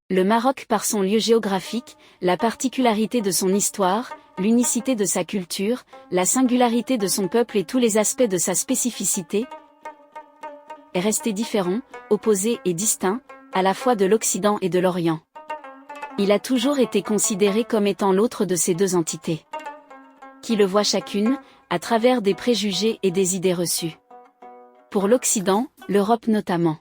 Le Maroc par son lieu géographique, la particularité de son histoire, l'unicité de sa culture, la singularité de son peuple et tous les aspects de sa spécificité, est resté différent, opposé et distinct, à la fois de l'Occident et de l'Orient. Il a toujours été considéré comme étant l'autre de ces deux entités, qui le voient chacune, à travers des préjugés et des idées reçues. Pour l'Occident, l'Europe notamment.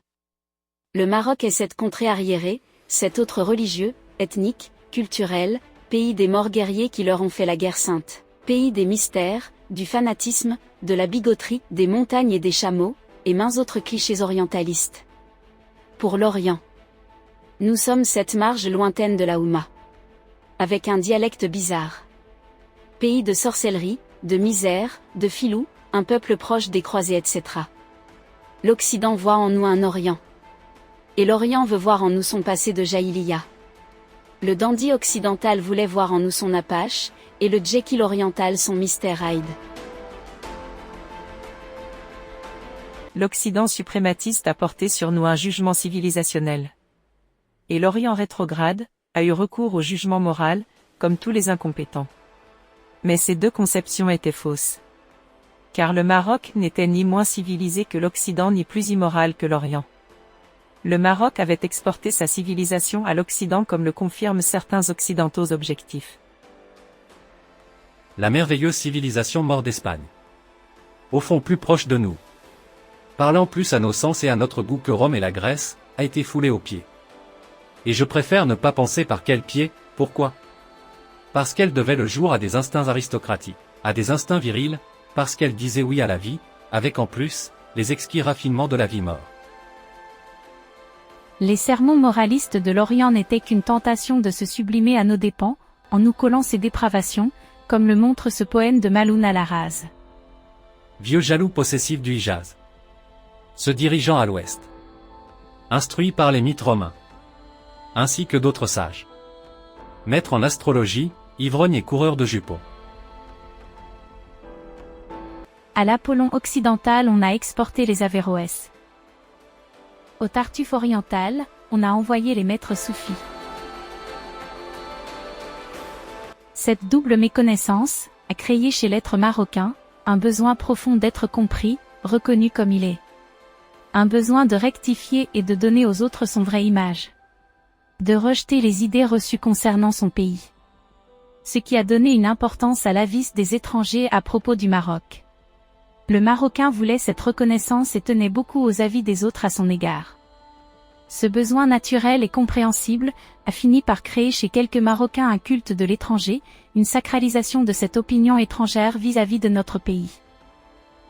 Le Maroc est cette contrée arriérée, cet autre religieux, ethnique, culturel, pays des morts guerriers qui leur ont fait la guerre sainte, pays des mystères, du fanatisme, de la bigoterie, des montagnes et des chameaux, et maints autres clichés orientalistes. Pour l'Orient, nous sommes cette marge lointaine de la Houma, avec un dialecte bizarre. Pays de sorcellerie, de misère, de filous, un peuple proche des croisés etc. L'Occident voit en nous un Orient. Et l'Orient veut voir en nous son passé de Jaïliya. Le dandy occidental voulait voir en nous son Apache, et le Jekyll oriental son Mr. Hyde. L'Occident suprématiste a porté sur nous un jugement civilisationnel. Et l'Orient rétrograde a eu recours au jugement moral, comme tous les incompétents. Mais ces deux conceptions étaient fausses. Car le Maroc n'était ni moins civilisé que l'Occident ni plus immoral que l'Orient. Le Maroc avait exporté sa civilisation à l'Occident comme le confirment certains occidentaux objectifs. La merveilleuse civilisation mort d'Espagne. Au fond plus proche de nous. Parlant plus à nos sens et à notre goût que Rome et la Grèce, a été foulée aux pieds. Et je préfère ne pas penser par quel pied, pourquoi ? Parce qu'elle devait le jour à des instincts aristocratiques, à des instincts virils, parce qu'elle disait oui à la vie, avec en plus, les exquis raffinements de la vie mort. Les sermons moralistes de l'Orient n'étaient qu'une tentation de se sublimer à nos dépens, en nous collant ses dépravations, comme le montre ce poème de Maloun al-Arraz. Vieux jaloux possessif du Hijaz. Se dirigeant à l'ouest. Instruit par les mythes romains. Ainsi que d'autres sages. Maître en astrologie, ivrogne et coureur de jupons. À l'Apollon occidental on a exporté les Averroès. Au Tartuffe oriental, on a envoyé les maîtres soufis. Cette double méconnaissance a créé chez l'être marocain un besoin profond d'être compris, reconnu comme il est. Un besoin de rectifier et de donner aux autres son vraie image. De rejeter les idées reçues concernant son pays. Ce qui a donné une importance à l'avis des étrangers à propos du Maroc. Le Marocain voulait cette reconnaissance et tenait beaucoup aux avis des autres à son égard. Ce besoin naturel et compréhensible a fini par créer chez quelques Marocains un culte de l'étranger, une sacralisation de cette opinion étrangère vis-à-vis de notre pays.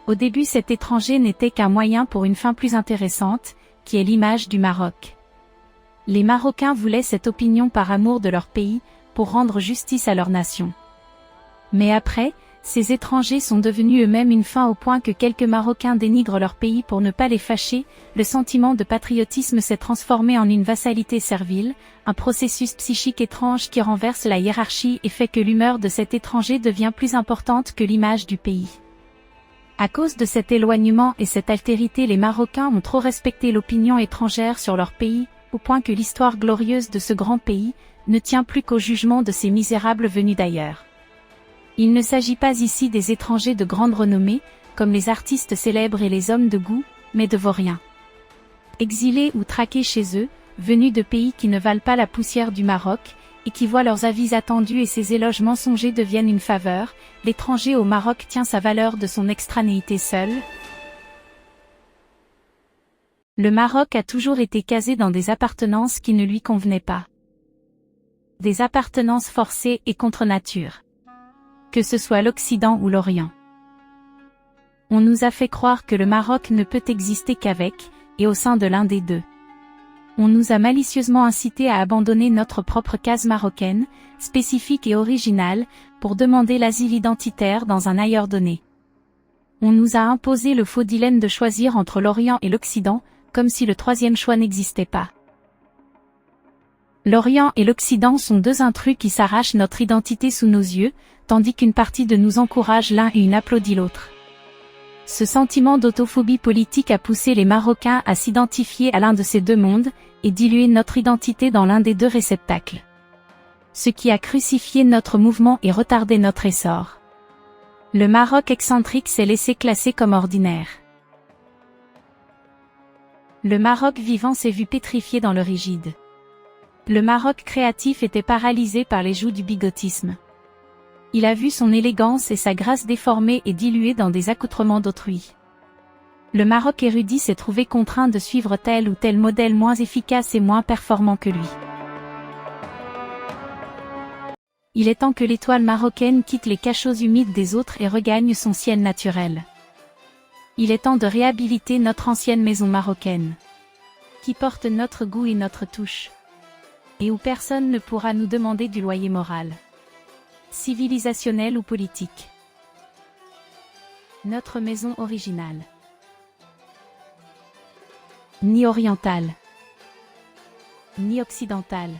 Au début cet étranger n'était qu'un moyen pour une fin plus intéressante, qui est l'image du Maroc. Les Marocains voulaient cette opinion par amour de leur pays, pour rendre justice à leur nation. Mais après, ces étrangers sont devenus eux-mêmes une fin au point que quelques Marocains dénigrent leur pays pour ne pas les fâcher, le sentiment de patriotisme s'est transformé en une vassalité servile, un processus psychique étrange qui renverse la hiérarchie et fait que l'humeur de cet étranger devient plus importante que l'image du pays. À cause de cet éloignement et cette altérité, les Marocains ont trop respecté l'opinion étrangère sur leur pays, au point que l'histoire glorieuse de ce grand pays ne tient plus qu'au jugement de ces misérables venus d'ailleurs. Il ne s'agit pas ici des étrangers de grande renommée, comme les artistes célèbres et les hommes de goût, mais de vauriens. Exilés ou traqués chez eux, venus de pays qui ne valent pas la poussière du Maroc, et qui voient leurs avis attendus et ses éloges mensongers deviennent une faveur, l'étranger au Maroc tient sa valeur de son extranéité seule. Le Maroc a toujours été casé dans des appartenances qui ne lui convenaient pas. Des appartenances forcées et contre nature. Que ce soit l'Occident ou l'Orient. On nous a fait croire que le Maroc ne peut exister qu'avec, et au sein de l'un des deux. On nous a malicieusement incités à abandonner notre propre case marocaine, spécifique et originale, pour demander l'asile identitaire dans un ailleurs donné. On nous a imposé le faux dilemme de choisir entre l'Orient et l'Occident, comme si le troisième choix n'existait pas. L'Orient et l'Occident sont deux intrus qui s'arrachent notre identité sous nos yeux, tandis qu'une partie de nous encourage l'un et une applaudit l'autre. Ce sentiment d'autophobie politique a poussé les Marocains à s'identifier à l'un de ces deux mondes, et diluer notre identité dans l'un des deux réceptacles. Ce qui a crucifié notre mouvement et retardé notre essor. Le Maroc excentrique s'est laissé classer comme ordinaire. Le Maroc vivant s'est vu pétrifié dans le rigide. Le Maroc créatif était paralysé par les joues du bigotisme. Il a vu son élégance et sa grâce déformées et diluées dans des accoutrements d'autrui. Le Maroc érudit s'est trouvé contraint de suivre tel ou tel modèle moins efficace et moins performant que lui. Il est temps que l'étoile marocaine quitte les cachots humides des autres et regagne son ciel naturel. Il est temps de réhabiliter notre ancienne maison marocaine, qui porte notre goût et notre touche, et où personne ne pourra nous demander du loyer moral, civilisationnel ou politique. Notre maison originale. Ni orientale, ni occidentale.